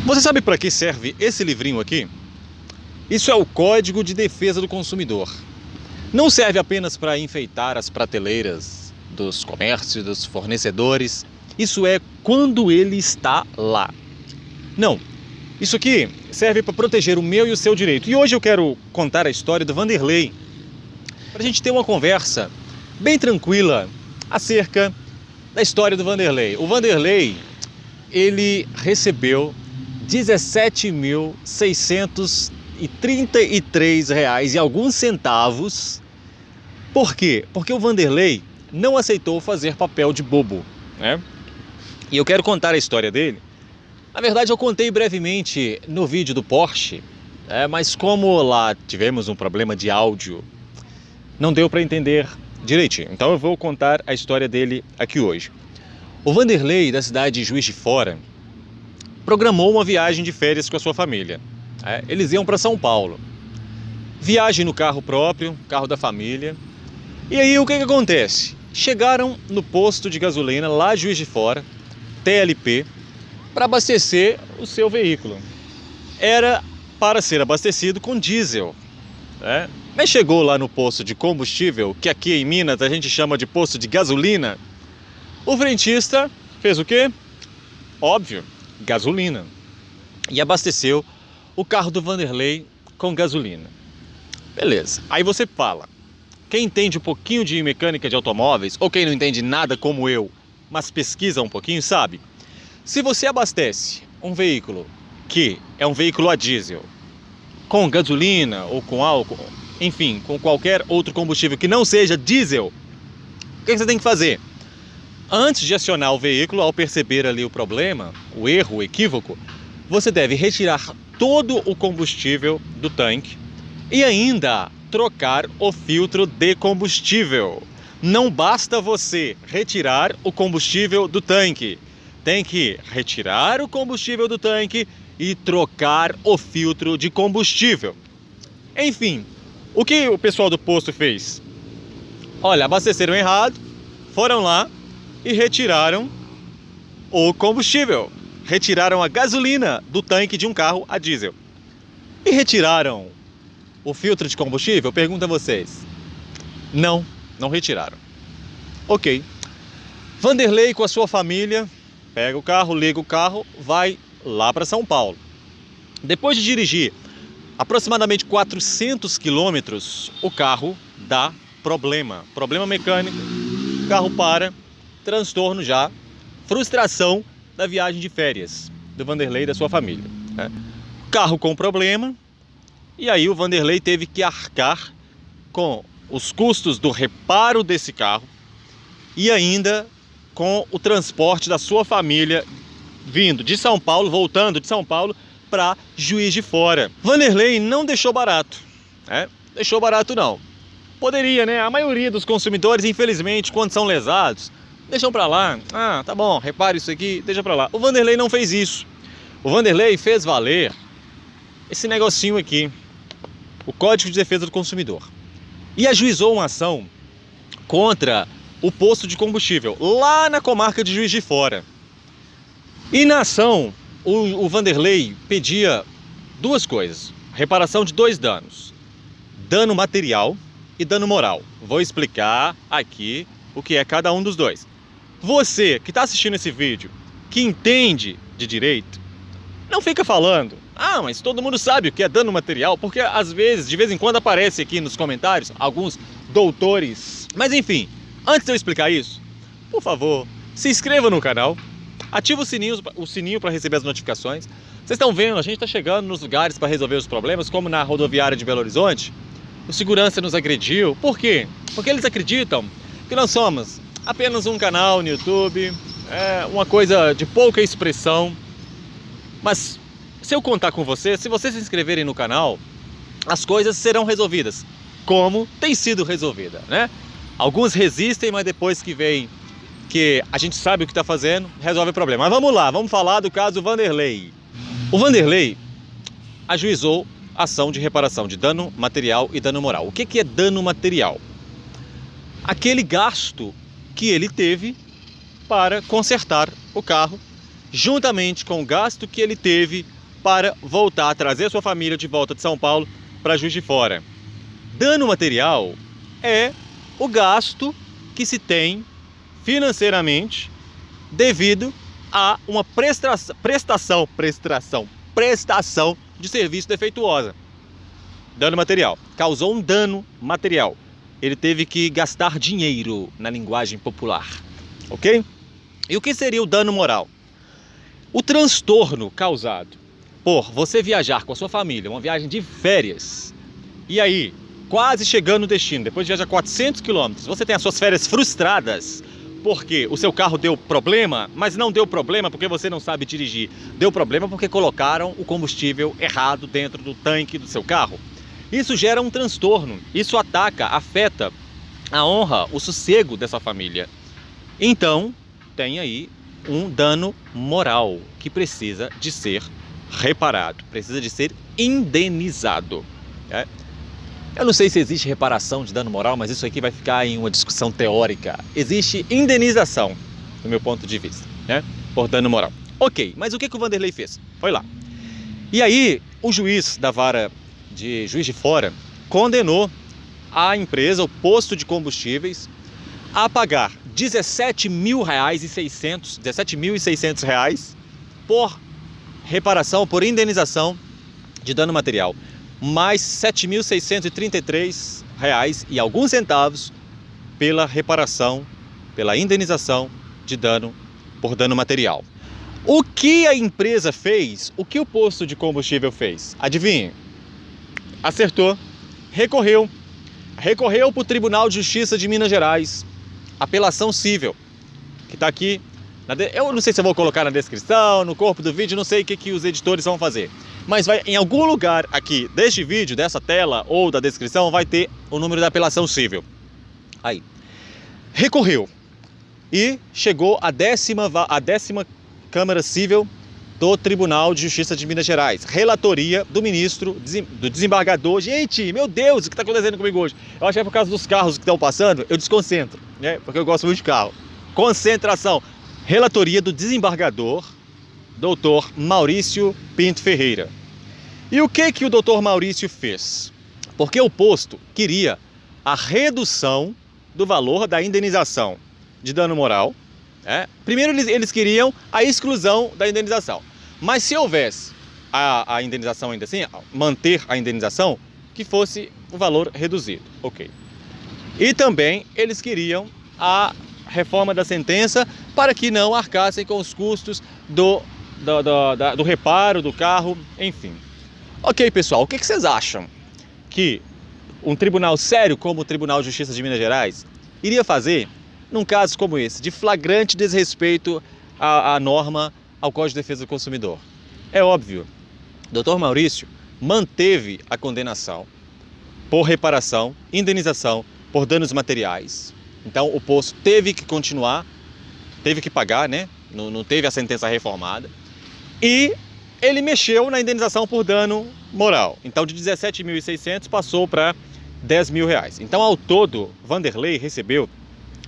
Você sabe para que serve esse livrinho aqui? Isso é o Código de Defesa do Consumidor. Não serve apenas para enfeitar as prateleiras dos comércios, dos fornecedores. Isso é quando ele está lá. Não, isso aqui serve para proteger o meu e o seu direito. E hoje eu quero contar a história do Vanderlei, para a gente ter uma conversa bem tranquila acerca da história do Vanderlei. O Vanderlei, ele recebeu R$ 17.633 e alguns centavos. Por quê? Porque o Vanderlei não aceitou fazer papel de bobo, né? E eu quero contar a história dele. Na verdade, eu contei brevemente no vídeo do Porsche, mas como lá tivemos um problema de áudio, não deu para entender direitinho. Então eu vou contar a história dele aqui hoje. O Vanderlei, da cidade de Juiz de Fora, programou uma viagem de férias com a sua família. Eles iam para São Paulo. Viagem no carro próprio, carro da família. E aí o que acontece? Chegaram no posto de gasolina lá de Juiz de Fora, TLP, para abastecer o seu veículo. Era para ser abastecido com diesel, né? Mas chegou lá no posto de combustível, que aqui em Minas a gente chama de posto de gasolina. O frentista fez o quê? Óbvio, gasolina. E abasteceu o carro do Vanderlei com gasolina. Beleza. Aí você fala, quem entende um pouquinho de mecânica de automóveis, ou quem não entende nada como eu, mas pesquisa um pouquinho, sabe? Se você abastece um veículo que é um veículo a diesel, com gasolina ou com álcool, enfim, com qualquer outro combustível que não seja diesel, o que você tem que fazer? Antes de acionar o veículo, ao perceber ali o problema, o erro, o equívoco, você deve retirar todo o combustível do tanque e ainda trocar o filtro de combustível. Não basta você retirar o combustível do tanque. Tem que retirar o combustível do tanque e trocar o filtro de combustível. Enfim, o que o pessoal do posto fez? Olha, abasteceram errado, foram lá e retiraram o combustível. Retiraram a gasolina do tanque de um carro a diesel. E retiraram o filtro de combustível? Pergunto a vocês. Não retiraram. Ok. Vanderlei com a sua família pega o carro, liga o carro, vai lá para São Paulo. Depois de dirigir aproximadamente 400 quilômetros, o carro dá problema. Problema mecânico, o carro para, transtorno já, frustração da viagem de férias do Vanderlei e da sua família, né? Carro com problema, e aí o Vanderlei teve que arcar com os custos do reparo desse carro e ainda com o transporte da sua família vindo de São Paulo, voltando de São Paulo para Juiz de Fora. Vanderlei não deixou barato, né? Deixou barato não. Poderia, né? A maioria dos consumidores, infelizmente, quando são lesados, deixam para lá. Ah, tá bom, repare isso aqui, deixa para lá. O Vanderlei não fez isso. O Vanderlei fez valer esse negocinho aqui, o Código de Defesa do Consumidor, e ajuizou uma ação contra o posto de combustível lá na comarca de Juiz de Fora. E na ação, o Vanderlei pedia duas coisas: reparação de dois danos, dano material e dano moral. Vou explicar aqui o que é cada um dos dois. Você que está assistindo esse vídeo, que entende de direito, não fica falando, mas todo mundo sabe o que é dano material, porque às vezes, de vez em quando aparece aqui nos comentários alguns doutores. Mas enfim, antes de eu explicar isso, por favor, se inscreva no canal, ativa o sininho para receber as notificações. Vocês estão vendo, a gente está chegando nos lugares para resolver os problemas, como na rodoviária de Belo Horizonte. O segurança nos agrediu. Por quê? Porque eles acreditam que nós somos apenas um canal no YouTube, uma coisa de pouca expressão. Mas se eu contar com você, se vocês se inscreverem no canal, as coisas serão resolvidas, como tem sido resolvida, né? Alguns resistem, mas depois que vem que a gente sabe o que está fazendo, resolve o problema. Mas vamos lá, vamos falar do caso Vanderlei. O Vanderlei ajuizou ação de reparação de dano material e dano moral. O que é dano material? Aquele gasto que ele teve para consertar o carro, juntamente com o gasto que ele teve para voltar a trazer sua família de volta de São Paulo para Juiz de Fora. Dano material é o gasto que se tem financeiramente devido a uma prestação de serviço defeituosa. Dano material. Causou um dano material. Ele teve que gastar dinheiro, na linguagem popular. Ok? E o que seria o dano moral? O transtorno causado por você viajar com a sua família, uma viagem de férias, e aí, quase chegando no destino, depois de viajar 400 quilômetros, você tem as suas férias frustradas, porque o seu carro deu problema, mas não deu problema porque você não sabe dirigir. Deu problema porque colocaram o combustível errado dentro do tanque do seu carro. Isso gera um transtorno, isso ataca, afeta a honra, o sossego dessa família. Então, tem aí um dano moral que precisa de ser reparado, precisa de ser indenizado. Eu não sei se existe reparação de dano moral, mas isso aqui vai ficar em uma discussão teórica. Existe indenização, do meu ponto de vista, por dano moral. Ok, mas o que o Vanderlei fez? Foi lá. E aí, o juiz da vara de Juiz de Fora condenou a empresa, o posto de combustíveis, a pagar R$17.600 por reparação, por indenização de dano material, mais R$7.633 e alguns centavos pela reparação, pela indenização de dano por dano material. O que a empresa fez? O que o posto de combustível fez? Adivinhe? Acertou, recorreu para o Tribunal de Justiça de Minas Gerais, apelação cível, que está aqui, eu não sei se eu vou colocar na descrição, no corpo do vídeo, não sei o que os editores vão fazer, mas vai em algum lugar aqui deste vídeo, dessa tela ou da descrição, vai ter o número da apelação cível. Aí, recorreu e chegou a 10ª Câmara Cível do Tribunal de Justiça de Minas Gerais, relatoria do ministro, do desembargador. Gente, meu Deus, o que está acontecendo comigo hoje? Eu acho que é por causa dos carros que estão passando, eu desconcentro, porque eu gosto muito de carro. Concentração. Relatoria do desembargador, doutor Maurício Pinto Ferreira. E o que o doutor Maurício fez? Porque o posto queria a redução do valor da indenização de dano moral. Primeiro eles queriam a exclusão da indenização, mas se houvesse a indenização ainda assim, manter a indenização, que fosse o valor reduzido, ok. E também eles queriam a reforma da sentença para que não arcassem com os custos do reparo do carro, enfim. Ok, pessoal, o que vocês acham que um tribunal sério como o Tribunal de Justiça de Minas Gerais iria fazer num caso como esse, de flagrante desrespeito à norma, ao Código de Defesa do Consumidor? É óbvio, o Dr. Maurício manteve a condenação por reparação, indenização por danos materiais. Então o posto teve que continuar, teve que pagar, não teve a sentença reformada. E ele mexeu na indenização por dano moral. Então de R$17.600 passou para R$10.000. Então ao todo, Vanderlei recebeu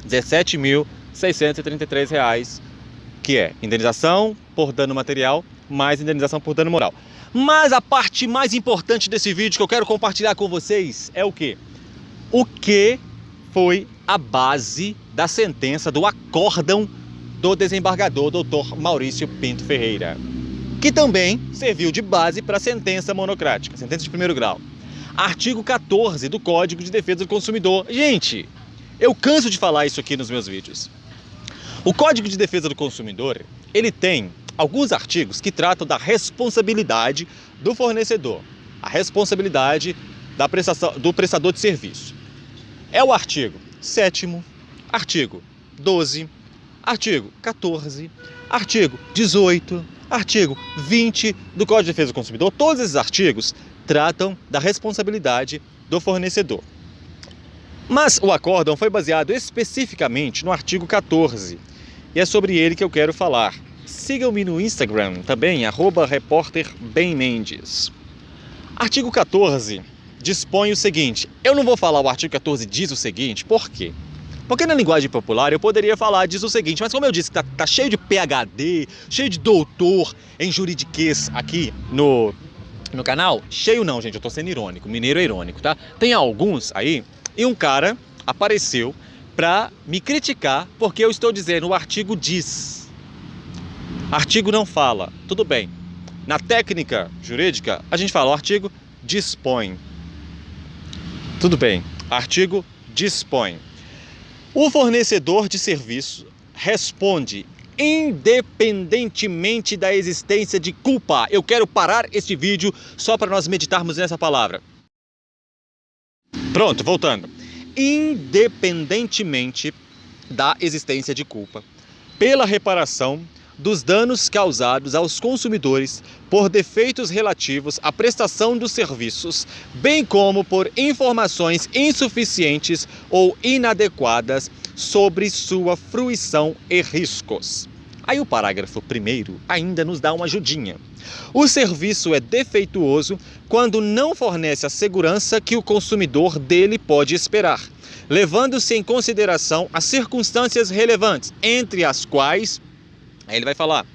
R$17.633, que é indenização por dano material mais indenização por dano moral. Mas a parte mais importante desse vídeo que eu quero compartilhar com vocês é o quê? O que foi a base da sentença, do acórdão do desembargador Dr. Maurício Pinto Ferreira, que também serviu de base para a sentença monocrática, sentença de primeiro grau. Artigo 14 do Código de Defesa do Consumidor. Gente, eu canso de falar isso aqui nos meus vídeos. O Código de Defesa do Consumidor, ele tem alguns artigos que tratam da responsabilidade do fornecedor, a responsabilidade do prestador de serviço. É o artigo 7º, artigo 12, artigo 14, artigo 18, artigo 20 do Código de Defesa do Consumidor. Todos esses artigos tratam da responsabilidade do fornecedor. Mas o acórdão foi baseado especificamente no artigo 14, e é sobre ele que eu quero falar. Sigam-me no Instagram também, @repórterbemmendes. Artigo 14 dispõe o seguinte, eu não vou falar o artigo 14 diz o seguinte, por quê? Porque na linguagem popular eu poderia falar disso o seguinte, mas como eu disse que tá cheio de PhD, cheio de doutor em juridiquês aqui no canal, cheio não, gente, eu tô sendo irônico, mineiro é irônico, tá? Tem alguns aí, e um cara apareceu pra me criticar porque eu estou dizendo o artigo diz. Artigo não fala, tudo bem. Na técnica jurídica, a gente fala o artigo dispõe. Tudo bem, artigo dispõe. O fornecedor de serviço responde independentemente da existência de culpa. Eu quero parar este vídeo só para nós meditarmos nessa palavra. Pronto, voltando. Independentemente da existência de culpa, pela reparação dos danos causados aos consumidores por defeitos relativos à prestação dos serviços, bem como por informações insuficientes ou inadequadas sobre sua fruição e riscos. Aí o parágrafo 1º ainda nos dá uma ajudinha. O serviço é defeituoso quando não fornece a segurança que o consumidor dele pode esperar, levando-se em consideração as circunstâncias relevantes, entre as quais, aí ele vai falar,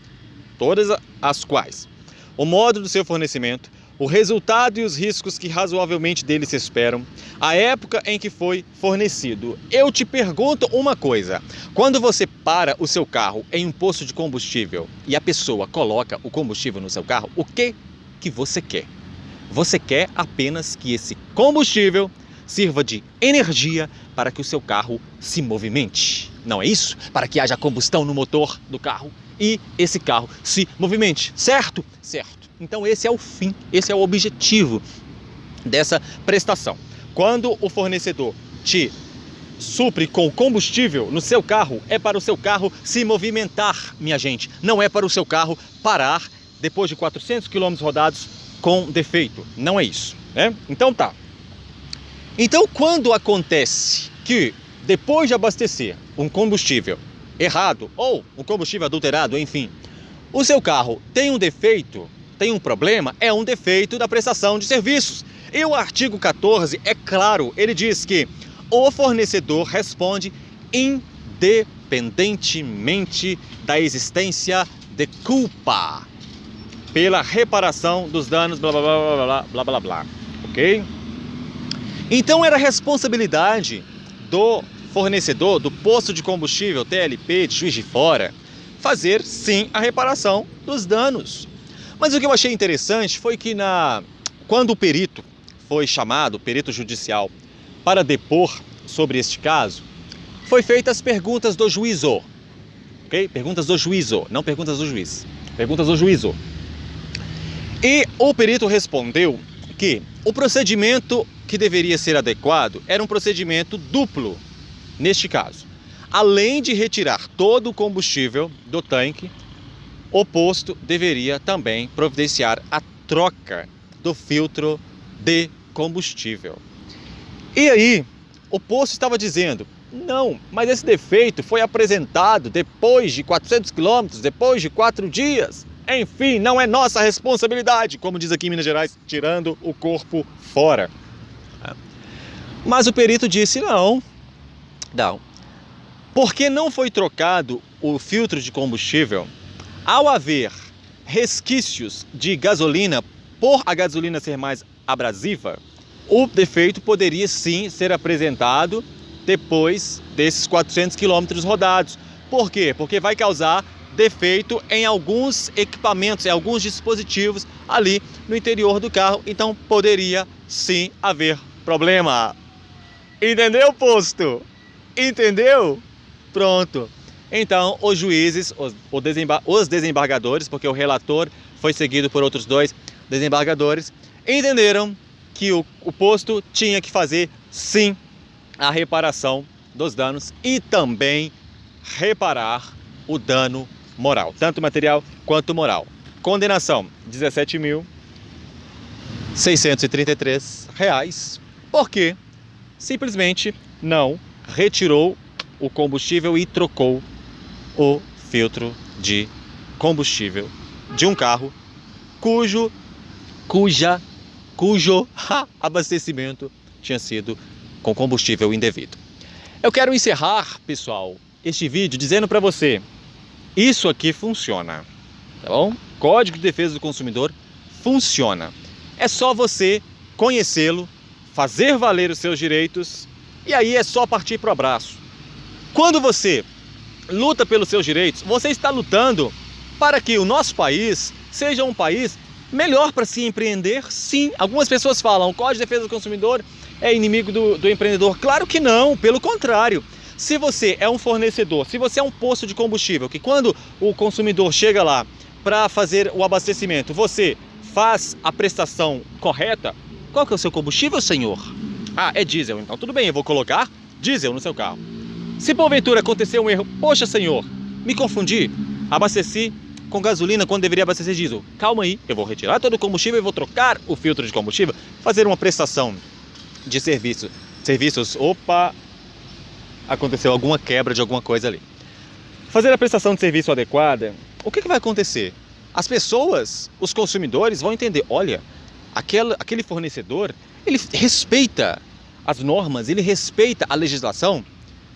todas as quais, o modo do seu fornecimento, o resultado e os riscos que razoavelmente dele se esperam, a época em que foi fornecido. Eu te pergunto uma coisa, quando você para o seu carro em um posto de combustível e a pessoa coloca o combustível no seu carro, o que você quer? Você quer apenas que esse combustível sirva de energia para que o seu carro se movimente. Não é isso? Para que haja combustão no motor do carro e esse carro se movimente. Certo? Certo. Então esse é o fim, esse é o objetivo dessa prestação. Quando o fornecedor te supre com combustível no seu carro, é para o seu carro se movimentar, minha gente. Não é para o seu carro parar depois de 400 km rodados com defeito. Não é isso, né? Então tá. Então quando acontece que depois de abastecer um combustível errado ou um combustível adulterado, enfim, o seu carro tem um defeito, tem um problema, é um defeito da prestação de serviços. E o artigo 14 é claro, ele diz que o fornecedor responde independentemente da existência de culpa pela reparação dos danos, blá blá blá blá blá blá blá, ok? Então era responsabilidade do fornecedor, do posto de combustível, TLP, de Juiz de Fora, fazer sim a reparação dos danos. Mas o que eu achei interessante foi que quando o perito foi chamado, o perito judicial, para depor sobre este caso, foi feitas as perguntas do juízo, ok? Perguntas do juízo, não perguntas do juiz, perguntas do juízo. E o perito respondeu que o procedimento que deveria ser adequado era um procedimento duplo, neste caso. Além de retirar todo o combustível do tanque, o posto deveria também providenciar a troca do filtro de combustível. E aí, o posto estava dizendo, não, mas esse defeito foi apresentado depois de 400 quilômetros, depois de 4 dias. Enfim, não é nossa responsabilidade, como diz aqui em Minas Gerais, tirando o corpo fora. Mas o perito disse, não, porque não foi trocado o filtro de combustível, ao haver resquícios de gasolina, por a gasolina ser mais abrasiva, o defeito poderia sim ser apresentado depois desses 400 quilômetros rodados. Por quê? Porque vai causar defeito em alguns equipamentos, em alguns dispositivos ali no interior do carro, então poderia sim haver problema. Entendeu, posto? Entendeu? Pronto. Então, os juízes, os desembargadores, porque o relator foi seguido por outros 2 desembargadores, entenderam que o posto tinha que fazer, sim, a reparação dos danos e também reparar o dano moral, tanto material quanto moral. Condenação, R$ 17.633, porque simplesmente não retirou o combustível e trocou o filtro de combustível de um carro cujo abastecimento tinha sido com combustível indevido. Eu quero encerrar, pessoal, este vídeo dizendo para você, isso aqui funciona, tá bom? Código de Defesa do Consumidor funciona. É só você conhecê-lo, fazer valer os seus direitos e aí é só partir para o abraço. Quando você luta pelos seus direitos, você está lutando para que o nosso país seja um país melhor para se empreender. Sim, algumas pessoas falam, o Código de Defesa do Consumidor é inimigo do empreendedor. Claro que não, pelo contrário. Se você é um fornecedor, se você é um posto de combustível, que quando o consumidor chega lá para fazer o abastecimento, você faz a prestação correta, qual que é o seu combustível, senhor? Ah, é diesel, então tudo bem, eu vou colocar diesel no seu carro. Se porventura aconteceu um erro, poxa senhor, me confundi, abasteci com gasolina quando deveria abastecer diesel. Calma aí, eu vou retirar todo o combustível e vou trocar o filtro de combustível, fazer uma prestação de serviços, opa, aconteceu alguma quebra de alguma coisa ali. Fazer a prestação de serviço adequada, o que vai acontecer? As pessoas, os consumidores vão entender, olha, aquele fornecedor, ele respeita as normas, ele respeita a legislação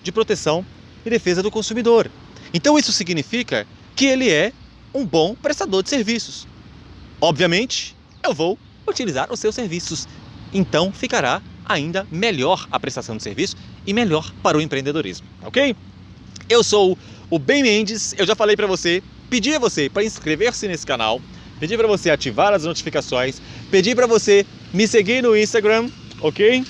de proteção e defesa do consumidor. Então isso significa que ele é um bom prestador de serviços. Obviamente, eu vou utilizar os seus serviços. Então ficará ainda melhor a prestação de serviço e melhor para o empreendedorismo, ok? Eu sou o Ben Mendes, eu já falei para você, pedi a você para inscrever-se nesse canal, pedi para você ativar as notificações, pedi para você me seguir no Instagram, ok?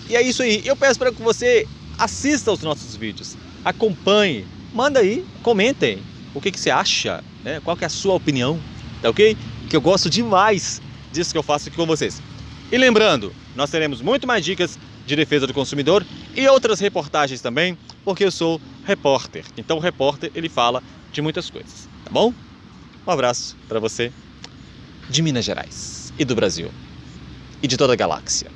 E é isso aí, eu peço para que você assista aos nossos vídeos, acompanhe, manda aí, comentem o que você acha, né? Qual que é a sua opinião, tá ok? Que eu gosto demais disso que eu faço aqui com vocês. E lembrando, nós teremos muito mais dicas de defesa do consumidor e outras reportagens também, porque eu sou repórter. Então o repórter, ele fala de muitas coisas, tá bom? Um abraço para você de Minas Gerais e do Brasil e de toda a galáxia.